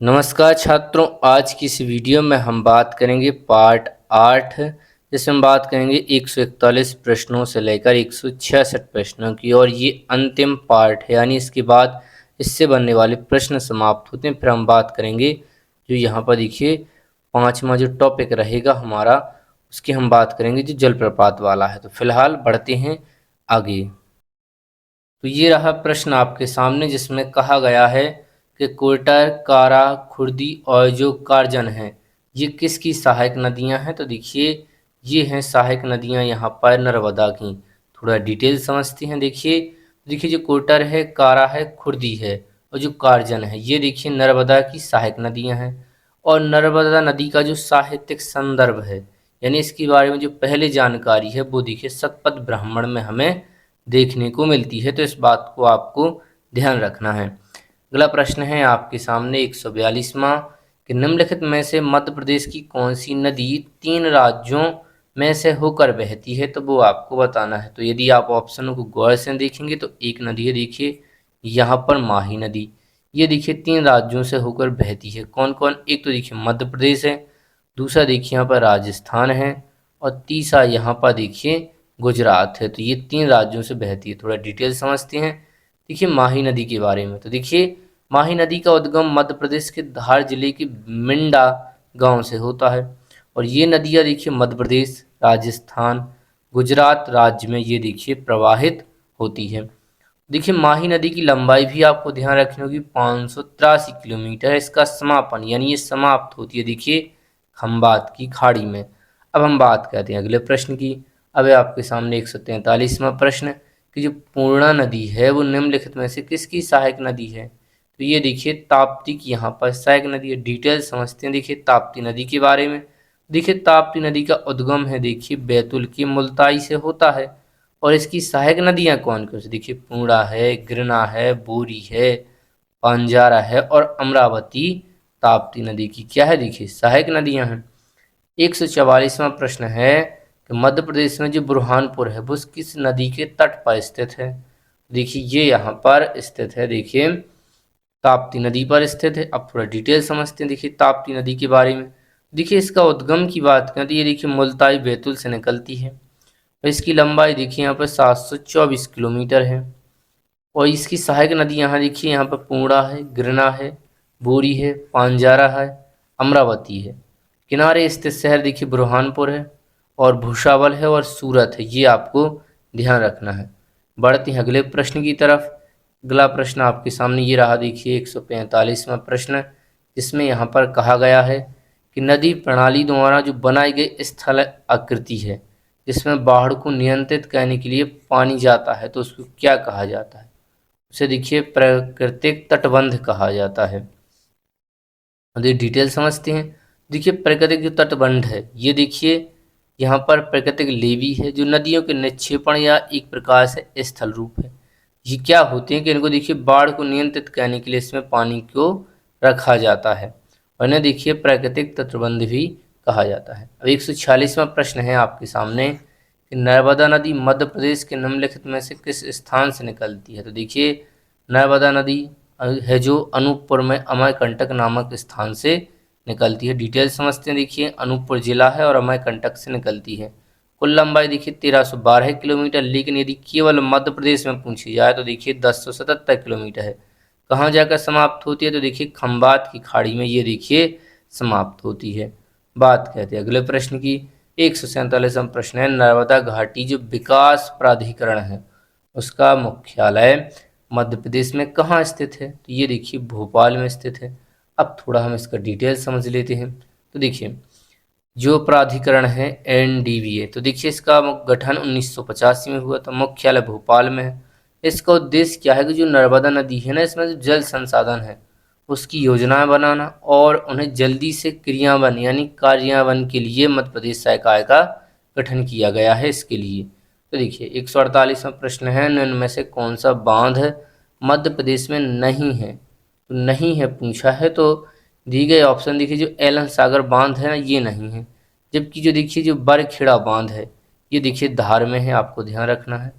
नमस्कार छात्रों, आज की इस वीडियो में हम बात करेंगे पार्ट 8 जिसमें हम बात करेंगे 141 प्रश्नों से लेकर 166 प्रश्नों की। और ये अंतिम पार्ट है, यानी इसके बाद इससे बनने वाले प्रश्न समाप्त होते हैं। फिर हम बात करेंगे जो यहाँ पर देखिए पांचवा जो टॉपिक रहेगा हमारा, उसकी हम बात करेंगे जो जलप्रपात वाला है। तो फिलहाल बढ़ते हैं आगे। तो ये रहा प्रश्न आपके सामने जिसमें कहा गया है कि कोयटा, कारा, खुर्दी और जो कारजन हैं, ये किसकी सहायक नदियां हैं। तो देखिए ये हैं सहायक नदियां यहाँ पर नर्मदा की। थोड़ा डिटेल समझते हैं। देखिए जो कोयटर है, कारा है, खुर्दी है और जो कारजन है, ये देखिए नर्मदा की सहायक नदियां हैं। और नर्मदा नदी का जो साहित्यिक संदर्भ है, यानी इसके बारे में जो पहले जानकारी है, वो देखिए शतपथ ब्राह्मण में हमें देखने को मिलती है। तो इस बात को आपको ध्यान रखना है। अगला प्रश्न है आपके सामने 142वां कि निम्नलिखित में से मध्य प्रदेश की कौन सी नदी 3 राज्यों में से होकर बहती है। तो वो आपको बताना है। तो यदि आप ऑप्शनों को गौर से देखेंगे तो एक नदी है, देखिए यहाँ पर माही नदी। ये देखिए 3 राज्यों से होकर बहती है। कौन कौन? एक तो देखिए मध्य प्रदेश है, दूसरा देखिए यहाँ पर राजस्थान है और तीसरा यहाँ पर देखिए गुजरात है। तो ये 3 राज्यों से बहती है। थोड़ा डिटेल समझते हैं। देखिए माही नदी के बारे में। तो देखिए माही नदी का उद्गम मध्य प्रदेश के धार जिले के मिंडा गांव से होता है। और ये नदियाँ देखिए मध्य प्रदेश, राजस्थान, गुजरात राज्य में ये देखिए प्रवाहित होती है। देखिए माही नदी की लंबाई भी आपको ध्यान रखनी होगी, 583 किलोमीटर। इसका समापन यानी ये समाप्त होती है देखिए खंबात की खाड़ी में। अब हम बात करते हैं अगले प्रश्न की। अब आपके सामने 143वां प्रश्न कि जो पूर्णा नदी है वो निम्नलिखित में से किसकी सहायक नदी है। तो ये देखिए ताप्ती की यहाँ पर सहायक नदी है। डिटेल समझते हैं देखिए ताप्ती नदी के बारे में। देखिए ताप्ती नदी का उद्गम है देखिए बैतूल की मुल्ताई से होता है। और इसकी सहायक नदियाँ कौन कौन सी? देखिए पूर्णा है, गिरना है, बोरी है, पांजारा है और अमरावती ताप्ती नदी की क्या है देखिए सहायक नदियाँ हैं। 144वां प्रश्न है कि मध्य प्रदेश में जो बुरहानपुर है वो किस नदी के तट पर स्थित है। देखिए ये यहाँ पर स्थित है देखिए ताप्ती नदी पर स्थित है। अब थोड़ा डिटेल समझते हैं देखिए ताप्ती नदी के बारे में। देखिए इसका उद्गम की बात करें तो ये देखिए मुल्ताई बैतूल से निकलती है। और इसकी लंबाई देखिए यहाँ पर 724 किलोमीटर है। और इसकी सहायक नदी यहाँ देखिए यहाँ पर पूर्णा है, गिरना है, बोरी है, पांजारा है, अमरावती है। किनारे स्थित शहर देखिए बुरहानपुर है और भुसावल है और सूरत है। ये आपको ध्यान रखना है। बढ़ते हैं अगले प्रश्न की तरफ। अगला प्रश्न आपके सामने ये रहा देखिए 145वां प्रश्न, जिसमें यहाँ पर कहा गया है कि नदी प्रणाली द्वारा जो बनाई गई स्थल आकृति है जिसमें बाढ़ को नियंत्रित करने के लिए पानी जाता है, तो उसको क्या कहा जाता है। उसे देखिए प्राकृतिक तटबंध कहा जाता है। डिटेल समझते हैं। देखिए प्राकृतिक जो तटबंध है ये देखिए यहाँ पर प्राकृतिक लेवी है जो नदियों के निक्षेपण या एक प्रकार से स्थल रूप है। ये क्या होते हैं कि इनको देखिए बाढ़ को नियंत्रित करने के लिए इसमें पानी को रखा जाता है और इन्हें देखिए प्राकृतिक तटबंध भी कहा जाता है। अब 146वां प्रश्न है आपके सामने कि नर्मदा नदी मध्य प्रदेश के निम्नलिखित में से किस स्थान से निकलती है। तो देखिए नर्मदा नदी है जो अनूपपुर में अमरकंटक नामक स्थान से निकलती है। डिटेल समझते हैं। देखिए अनूपपुर जिला है और अमरकंटक से निकलती है। कुल लंबाई देखिए 1312 किलोमीटर, लेकिन यदि केवल मध्य प्रदेश में पूछी जाए तो देखिए 1077 किलोमीटर है। कहाँ जाकर समाप्त होती है? तो देखिए खंबात की खाड़ी में ये देखिए समाप्त होती है। बात कहते हैं अगले प्रश्न की। 147वां प्रश्न है नर्मदा घाटी जो विकास प्राधिकरण है उसका मुख्यालय मध्य प्रदेश में कहाँ स्थित है। तो ये देखिए भोपाल में स्थित है। अब थोड़ा हम इसका डिटेल समझ लेते हैं। तो देखिए जो प्राधिकरण है एनडीवीए, तो देखिए इसका गठन 1985 में हुआ था, मुख्यालय भोपाल में है। इसका उद्देश्य क्या है कि जो नर्मदा नदी है ना, इसमें जो जल संसाधन है उसकी योजनाएं बनाना और उन्हें जल्दी से क्रियान्वयन यानी कार्यान्वयन के लिए मध्य प्रदेश सरकार का गठन किया गया है इसके लिए। तो देखिए 148वां प्रश्न है निम्न में से कौन सा बांध मध्य प्रदेश में नहीं है। तो नहीं है पूछा है, तो दी गए ऑप्शन देखिए जो एलन सागर बांध है ना ये नहीं है। जबकि जो देखिए जो बरखेड़ा बांध है ये देखिए धार में है, आपको ध्यान रखना है।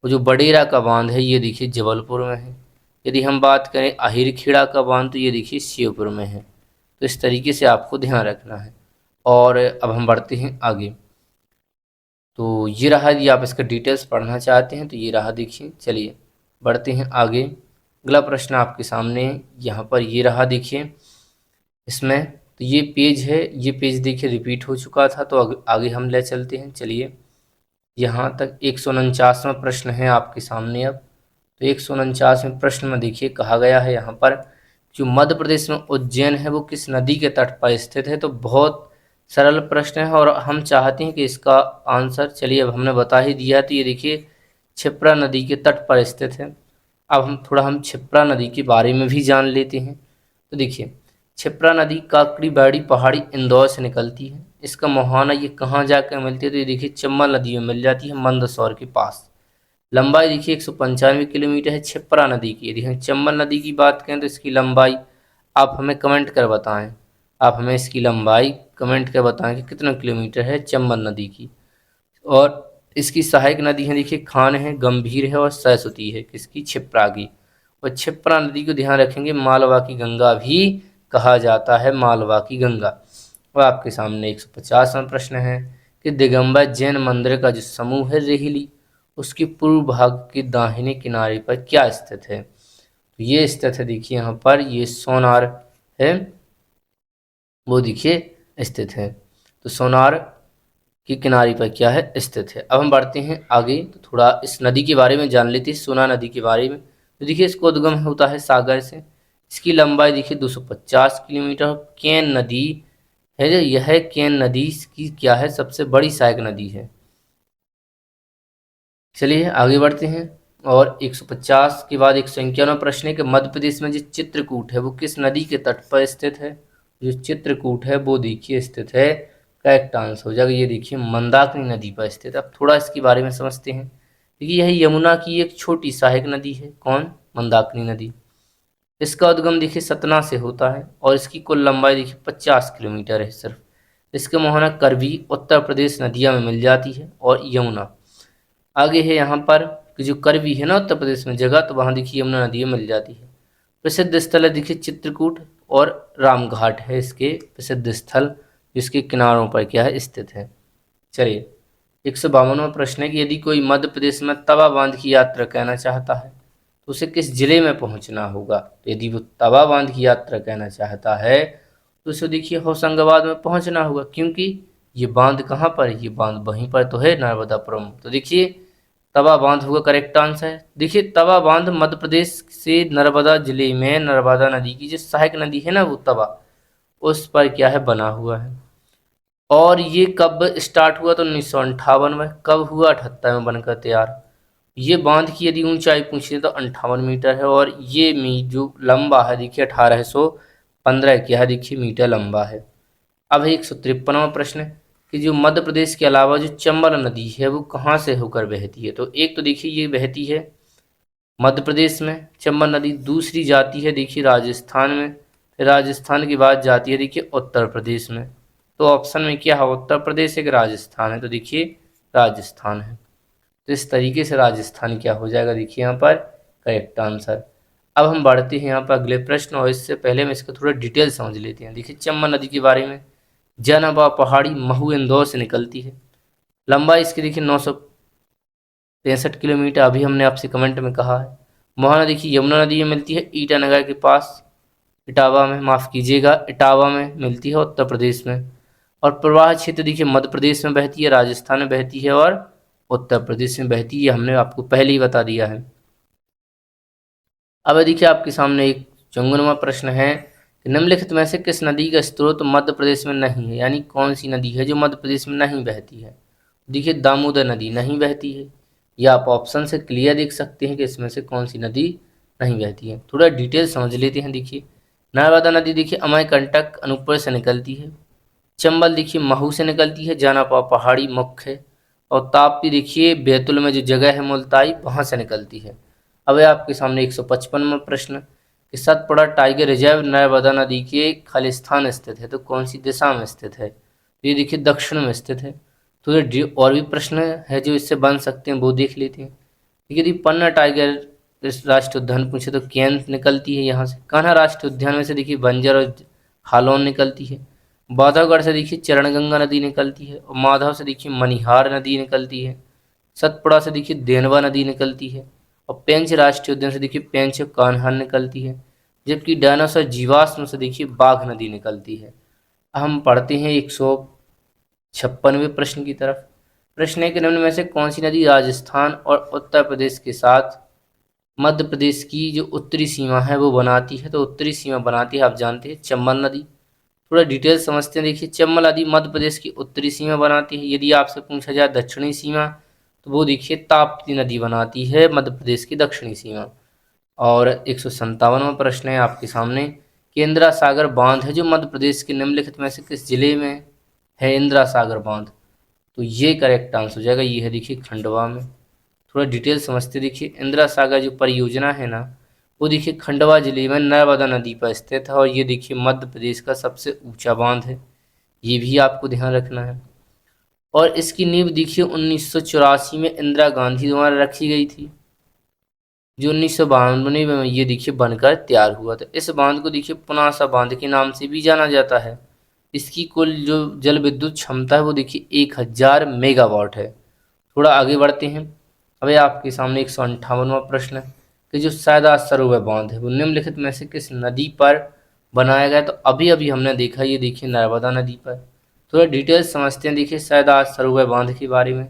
और जो बडेरा का बांध है ये देखिए जबलपुर में है। यदि हम बात करें अहिरखेड़ा का बांध तो ये देखिए श्योपुर में है। तो इस तरीके से आपको ध्यान रखना है। और अब हम बढ़ते हैं आगे। तो ये रहा, यदि आप इसका डिटेल्स पढ़ना चाहते हैं तो ये रहा, देखिए। चलिए बढ़ते हैं आगे। अगला प्रश्न आपके सामने यहाँ पर ये रहा, देखिए इसमें। तो ये पेज है, ये पेज देखिए रिपीट हो चुका था, तो आगे हम ले चलते हैं। चलिए यहाँ तक 149वां प्रश्न है आपके सामने। अब तो 149वें प्रश्न में देखिए कहा गया है यहाँ पर, जो मध्य प्रदेश में उज्जैन है वो किस नदी के तट पर स्थित है। तो बहुत सरल प्रश्न है और हम चाहते हैं कि इसका आंसर, चलिए अब हमने बता ही दिया। तो ये देखिए क्षिप्रा नदी के तट पर स्थित है। अब हम क्षिप्रा नदी के बारे में भी जान लेते हैं। तो देखिए क्षिप्रा नदी काकड़ीबाड़ी पहाड़ी इंदौर से निकलती है। इसका मुहाना ये कहाँ जाकर मिलती है, तो ये देखिए चंबल नदी में मिल जाती है, मंदसौर के पास। लंबाई देखिए 195 किलोमीटर है क्षिप्रा नदी की। यदि हम चंबल नदी की बात करें तो इसकी लंबाई आप हमें कमेंट कर बताएं। आप हमें इसकी लंबाई कमेंट कर बताएं कि कितना किलोमीटर है चंबल नदी की। और इसकी सहायक नदी है, देखिए खान है, गंभीर है और सरस्वती है, किसकी, क्षिप्रा की। और क्षिप्रा नदी को ध्यान रखेंगे मालवा की गंगा भी कहा जाता है, मालवा की गंगा। और आपके सामने 150वां प्रश्न है कि दिगंबर जैन मंदिर का जो समूह है रेहली, उसके पूर्व भाग के दाहिने किनारे पर क्या स्थित है। तो ये स्थित है, देखिए यहाँ पर ये सोनार है, वो देखिए स्थित है। तो सोनार के किनारे पर क्या है, स्थित है। अब हम बढ़ते हैं आगे, तो थोड़ा इस नदी के बारे में जान लेते हैं, सोना नदी के बारे में। तो देखिए इसका उद्गम होता है सागर से। इसकी लंबाई देखिए 250 किलोमीटर। केन नदी है जो, यह केन नदी की क्या है, सबसे बड़ी सहायक नदी है। चलिए आगे बढ़ते हैं। और 150 के बाद 151वां प्रश्न है कि मध्य प्रदेश में जो चित्रकूट है वो किस नदी के तट पर स्थित है। जो चित्रकूट है वो देखिए स्थित है, करेक्ट आंसर हो जाएगा, ये देखिए मंदाकिनी नदी पर स्थित है। अब थोड़ा इसके बारे में समझते हैं। देखिए यह यमुना की एक छोटी सहायक नदी है, कौन, मंदाकिनी नदी। इसका उद्गम देखिए सतना से होता है और इसकी कुल लंबाई देखिए 50 किलोमीटर है सिर्फ। इसके मोहना करवी उत्तर प्रदेश नदियाँ में मिल जाती है और यमुना आगे है। यहाँ पर कि जो करवी है ना उत्तर प्रदेश में जगह, तो वहाँ देखिए यमुना नदी मिल जाती है। प्रसिद्ध स्थल है देखिए चित्रकूट और रामघाट है इसके प्रसिद्ध स्थल, जिसके किनारों पर क्या है, स्थित है। चलिए 152वां प्रश्न है कि यदि कोई मध्य प्रदेश में तवा बांध की यात्रा करना चाहता है तो उसे किस जिले में पहुंचना होगा। तो यदि वो तवा बांध की यात्रा करना चाहता है तो उसे देखिए होशंगाबाद में पहुंचना होगा, क्योंकि ये बांध कहाँ पर है, ये बांध वहीं पर तो है, नर्मदापुरम। तो देखिए तवा बांध होगा करेक्ट आंसर है। देखिए तवा बांध मध्य प्रदेश से नर्मदा जिले में नर्मदा नदी की जो सहायक नदी है ना, वो तवा, उस पर क्या है, बना हुआ है। और ये कब स्टार्ट हुआ, तो 1958 में। कब हुआ, 78 में बनकर तैयार। ये बांध की यदि ऊंचाई पूछे तो 58 मीटर है और ये जो लंबा है देखिए 1815 क्या है, देखिए मीटर लंबा है। अब है 153वां प्रश्न कि जो मध्य प्रदेश के अलावा जो चंबल नदी है वो कहाँ से होकर बहती है। तो एक तो देखिए ये बहती है मध्य प्रदेश में चंबल नदी, दूसरी जाती है देखिए राजस्थान में, फिर राजस्थान की बात जाती है देखिए उत्तर प्रदेश में। तो ऑप्शन में क्या है, उत्तर प्रदेश है कि राजस्थान है, तो देखिए राजस्थान है। तो इस तरीके से राजस्थान क्या हो जाएगा, देखिए यहाँ पर करेक्ट आंसर। अब हम बढ़ते हैं यहाँ पर अगले प्रश्न, और इससे पहले हम इसको थोड़ा डिटेल समझ लेते हैं। देखिए चंबल नदी के बारे में, जनवा पहाड़ी महू इंदौर से निकलती है। लंबाई इसकी देखिए 963 किलोमीटर, अभी हमने आपसे कमेंट में कहा है। मोहाना देखिए यमुना नदी में मिलती है ईटानगर के पास, इटावा में, माफ़ कीजिएगा इटावा में मिलती है उत्तर प्रदेश में। और प्रवाह क्षेत्र देखिए मध्य प्रदेश में बहती है, राजस्थान में बहती है और उत्तर प्रदेश में बहती है, हमने आपको पहले ही बता दिया है। अब देखिए आपके सामने एक 54वां प्रश्न है कि निम्नलिखित में से किस नदी का स्रोत मध्य प्रदेश में नहीं है, यानी कौन सी नदी है जो मध्य प्रदेश में नहीं बहती है। देखिए दामोदर नदी नहीं बहती है, या आप ऑप्शन से क्लियर देख सकते हैं कि इसमें से कौन सी नदी नहीं बहती है। थोड़ा डिटेल समझ लेते हैं। देखिए नर्मदा नदी देखिए अमरकंटक अनूपपुर से निकलती है। चंबल देखिए महू से निकलती है, जानापा पहाड़ी मुख्य है। और ताप्ती देखिए बैतुल में जो जगह है मुल्ताई, वहाँ से निकलती है। अब है आपके सामने 155वां प्रश्न कि सतपुड़ा टाइगर रिजर्व नर्मदा नदी के खालिस्तान स्थित है, तो कौन सी दिशा में स्थित है। तो ये देखिए दक्षिण में स्थित है। तो ये और भी प्रश्न है जो इससे बन सकते हैं, वो देख लेते हैं। यदि पन्ना टाइगर इस राष्ट्रीय उद्यान पूछे तो केन निकलती है यहाँ से। कान्हा राष्ट्रीय उद्यान में से देखिए बंजर और हालोन निकलती है। बांधवगढ़ से देखिए चरणगंगा नदी निकलती है। और माधव से देखिए मनिहार नदी निकलती है। सतपुड़ा से देखिए देनवा नदी निकलती है। और पेंच राष्ट्रीय उद्यान से देखिए पेंच कान्हा निकलती है। जबकि डायनासोर जीवाश्म से देखिए बाघ नदी निकलती है। हम पढ़ते हैं 156वें प्रश्न की तरफ। प्रश्न है कि निम्न में से कौन सी नदी राजस्थान और उत्तर प्रदेश के साथ मध्य प्रदेश की जो उत्तरी सीमा है वो बनाती है। तो उत्तरी सीमा बनाती है, आप जानते हैं, चंबल नदी। थोड़ा डिटेल समझते हैं। देखिए चंबल नदी मध्य प्रदेश की उत्तरी सीमा बनाती है। यदि आपसे पूछा जाए दक्षिणी सीमा, तो वो देखिए ताप्ती नदी बनाती है मध्य प्रदेश की दक्षिणी सीमा। और 157वां प्रश्न है आपके सामने कि इंदिरा सागर बांध है जो मध्य प्रदेश के निम्नलिखित में से किस जिले में है इंदिरा सागर बांध। तो ये करेक्ट आंसर हो जाएगा, ये है देखिए खंडवा में। थोड़ा डिटेल समझते। देखिए इंदिरा सागर जो परियोजना है ना, वो देखिए खंडवा जिले में नर्मदा नदी पर स्थित है। और ये देखिए मध्य प्रदेश का सबसे ऊंचा बांध है, ये भी आपको ध्यान रखना है। और इसकी नींव देखिए 1984 में इंदिरा गांधी द्वारा रखी गई थी, जो 1992 में ये देखिए बनकर तैयार हुआ था। इस बांध को देखिए पुनासा बांध के नाम से भी जाना जाता है। इसकी कुल जो जल विद्युत क्षमता है वो देखिए 1000 मेगावाट है। थोड़ा आगे बढ़ते हैं। अभी आपके सामने 158वां प्रश्न है कि जो सरदार सरोवर बांध है वो निम्नलिखित में से किस नदी पर बनाया गया। तो अभी अभी हमने देखा, ये देखिए नर्मदा नदी पर। थोड़ा डिटेल समझते हैं। देखिए सरदार सरोवर बांध के बारे में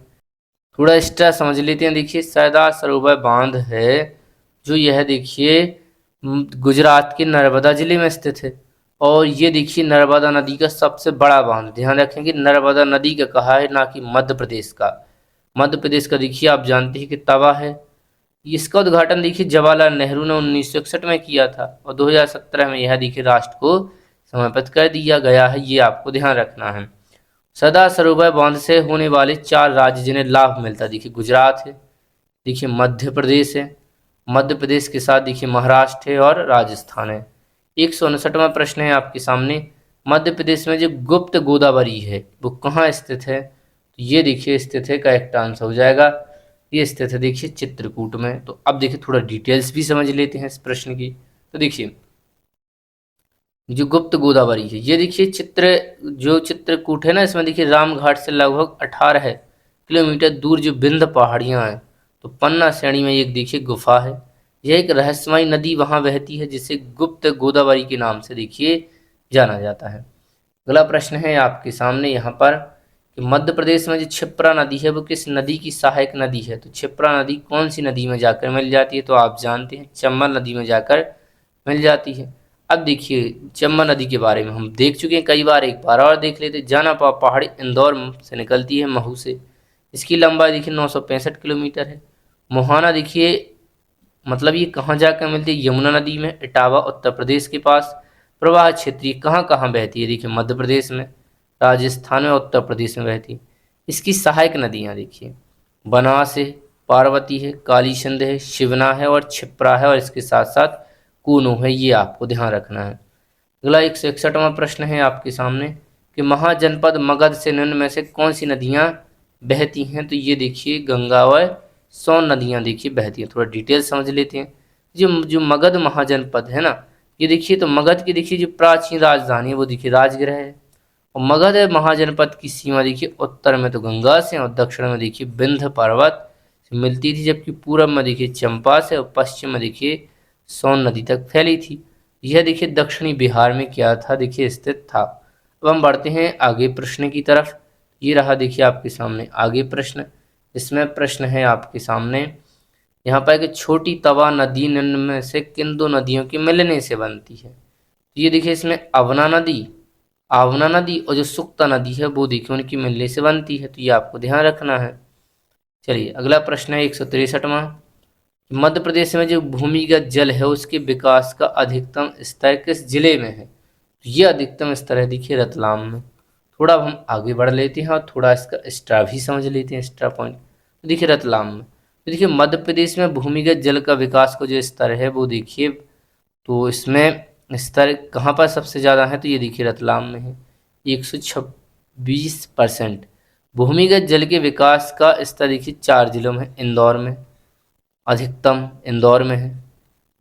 थोड़ा एक्स्ट्रा समझ लेते हैं। देखिए सरदार सरोवर बांध है जो यह देखिए गुजरात के नर्मदा जिले में स्थित है। और ये देखिए नर्मदा नदी का सबसे बड़ा बांध। ध्यान रखें कि नर्मदा नदी का कहा है, ना कि मध्य प्रदेश का। मध्य प्रदेश का देखिए आप जानते हैं कि तवा है। इसका उद्घाटन देखिए जवाहरलाल नेहरू ने 1961 में किया था। और 2017 में यह देखिए राष्ट्र को समर्पित कर दिया गया है, ये आपको ध्यान रखना है। सरदार सरोवर बांध से होने वाले 4 राज्य जिन्हें लाभ मिलता है, देखिए गुजरात है, देखिए मध्य प्रदेश है, मध्य प्रदेश के साथ देखिए महाराष्ट्र है और राजस्थान है। 159वां प्रश्न है आपके सामने, मध्य प्रदेश में जो गुप्त गोदावरी है वो कहाँ स्थित है। तो ये देखिए स्थित है, करेक्ट आंसर हो जाएगा, ये स्थित है देखिए चित्रकूट में। तो अब देखिए थोड़ा डिटेल्स भी समझ लेते हैं इस प्रश्न की। तो देखिए जो गुप्त गोदावरी है, ये देखिए जो चित्रकूट है ना, इसमें देखिए रामघाट से लगभग 18 किलोमीटर दूर जो विंध्य पहाड़ियाँ हैं, तो पन्ना श्रेणी में एक देखिए गुफा है। यह एक रहस्यमयी नदी वहाँ बहती है जिसे गुप्त गोदावरी के नाम से देखिए जाना जाता है। अगला प्रश्न है आपके सामने यहाँ पर कि मध्य प्रदेश में जो क्षिप्रा नदी है वो किस नदी की सहायक नदी है। तो क्षिप्रा नदी कौन सी नदी में जाकर मिल जाती है। तो आप जानते हैं चंबल नदी में जाकर मिल जाती है। अब देखिए चंबल नदी के बारे में हम देख चुके हैं कई बार, एक बार और देख लेते। जानापा पहाड़ी इंदौर से निकलती है, महू से। इसकी लंबाई देखिए 965 किलोमीटर है। मोहाना देखिए मतलब ये कहाँ जाकर मिलती है, यमुना नदी में, इटावा उत्तर प्रदेश के पास। प्रवाह क्षेत्रीय कहाँ कहाँ बहती है, देखिए मध्य प्रदेश में, राजस्थान में, उत्तर प्रदेश में बहती है। इसकी सहायक नदियाँ देखिए बनास है, पार्वती है, कालीसिंध है, शिवना है और क्षिप्रा है। और इसके साथ साथ कूनो है, ये आपको ध्यान रखना है। अगला 161वां प्रश्न है आपके सामने कि महाजनपद मगध से निम्न में से कौन सी नदियाँ बहती हैं। तो ये देखिए गंगा और सोन नदियाँ देखिए बहती हैं। थोड़ा डिटेल समझ लेते हैं। जो जो मगध महाजनपद है ना, ये देखिए तो मगध की देखिए जो प्राचीन राजधानी है वो देखिए राजगृह है। और मगध महाजनपद की सीमा देखिए उत्तर में तो गंगा से और दक्षिण में देखिए विंध्य पर्वत से मिलती थी, जबकि पूर्व में देखिए चंपा से और पश्चिम में देखिए सोन नदी तक फैली थी। यह देखिए दक्षिणी बिहार में क्या था, देखिए स्थित था। अब हम बढ़ते हैं आगे प्रश्न की तरफ। ये रहा देखिए आपके सामने आगे प्रश्न। इसमें प्रश्न है आपके सामने यहाँ पर कि छोटी तवा नदी निम्न में से किन दो नदियों के मिलने से बनती है। तो ये देखिए इसमें आवना नदी और जो सुक्ता नदी है वो देखिए उनकी मिलने से बनती है। तो ये आपको ध्यान रखना है। चलिए अगला प्रश्न है 163वां, मध्य प्रदेश में जो भूमिगत जल है उसके विकास का अधिकतम स्तर किस जिले में है। तो ये अधिकतम स्तर है देखिए रतलाम में। थोड़ा अब हम आगे बढ़ लेते हैं और थोड़ा इसका एक्स्ट्रा भी समझ लेते हैं, एक्स्ट्रा पॉइंट। तो देखिए रतलाम में, तो देखिए मध्य प्रदेश में भूमिगत जल का विकास का जो स्तर है वो देखिए, तो इसमें स्तर कहाँ पर सबसे ज़्यादा है। तो ये देखिए रतलाम में है, 126% भूमिगत जल के विकास का स्तर देखिए 4 जिलों में, इंदौर में, अधिकतम इंदौर में है,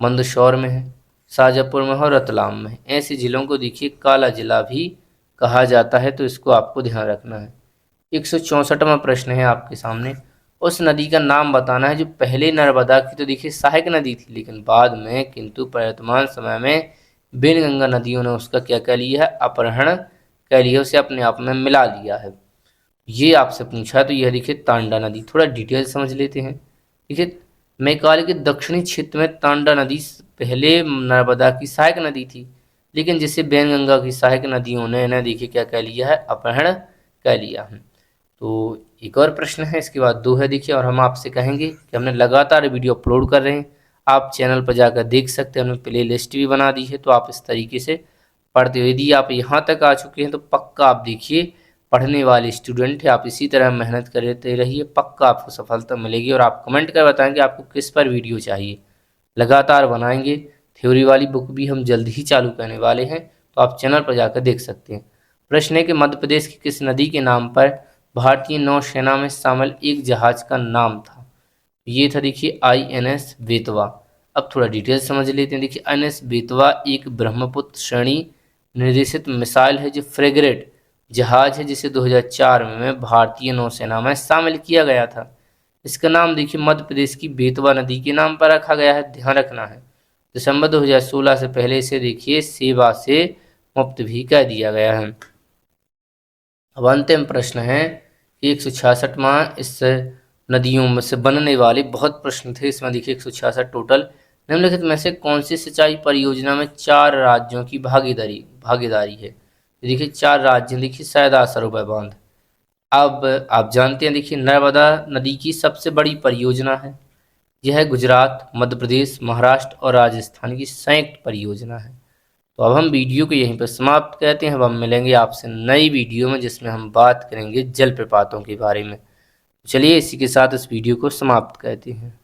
मंदसौर में है, शाजापुर में है और रतलाम में है। ऐसे जिलों को देखिए काला जिला भी कहा जाता है, तो इसको आपको ध्यान रखना है। 164वां प्रश्न है आपके सामने। उस नदी का नाम बताना है जो पहले नर्मदा की तो देखिए सहायक नदी थी, लेकिन बाद में किंतु वर्तमान समय में बेनगंगा नदियों ने उसका क्या कह लिया है, अपहरण कह लिया, उसे अपने आप में मिला लिया है। ये आपसे पूछा है, तो यह देखिए तांडा नदी। थोड़ा डिटेल समझ लेते हैं। देखिए मेघालय के दक्षिणी क्षेत्र में तांडा नदी पहले नर्मदा की सहायक नदी थी, लेकिन जिसे बेनगंगा की सहायक नदियों ने इन्हें देखिए क्या कह लिया है, अपहरण कह लिया है। तो एक और प्रश्न है, इसके बाद दो है देखिए, और हम आपसे कहेंगे कि हमने लगातार वीडियो अपलोड कर रहे हैं, आप चैनल पर जाकर देख सकते हैं, हमने प्ले लिस्ट भी बना दी है, तो आप इस तरीके से पढ़ते हो। यदि आप यहाँ तक आ चुके हैं तो पक्का आप देखिए पढ़ने वाले स्टूडेंट है, आप इसी तरह मेहनत करते रहिए, पक्का आपको सफलता मिलेगी। और आप कमेंट कर बताएंगे आपको किस पर वीडियो चाहिए, लगातार बनाएंगे। थ्योरी वाली बुक भी हम जल्द ही चालू करने वाले हैं, तो आप चैनल पर जाकर देख सकते हैं। प्रश्न है कि मध्य प्रदेश की किस नदी के नाम पर भारतीय नौसेना में शामिल एक जहाज का नाम था? ये था देखिए INS बेतवा। अब थोड़ा डिटेल समझ लेते हैं। देखिए INS बेतवा एक ब्रह्मपुत्र श्रेणी निर्देशित मिसाइल है जो फ्रेगेट जहाज है, जिसे 2004 में भारतीय नौसेना में शामिल किया गया था। इसका नाम देखिए मध्य प्रदेश की बेतवा नदी के नाम पर रखा गया है, ध्यान रखना है। दिसंबर 2016 से पहले इसे देखिए सेवा से मुक्त भी कर दिया गया है। अब अंतिम प्रश्न है कि 166वां, इस नदियों में से बनने वाले बहुत प्रश्न थे, इसमें देखिए 166 टोटल। निम्नलिखित में से कौन सी सिंचाई परियोजना में 4 राज्यों की भागीदारी है? देखिए 4 राज्य, देखिए सरदार सरोवर बांध। अब आप जानते हैं देखिए नर्मदा नदी की सबसे बड़ी परियोजना है, यह गुजरात, मध्य प्रदेश, महाराष्ट्र और राजस्थान की संयुक्त परियोजना है। तो अब हम वीडियो को यहीं पर समाप्त करते हैं। अब हम मिलेंगे आपसे नई वीडियो में, जिसमें हम बात करेंगे जलप्रपातों के बारे में। चलिए इसी के साथ इस वीडियो को समाप्त करते हैं।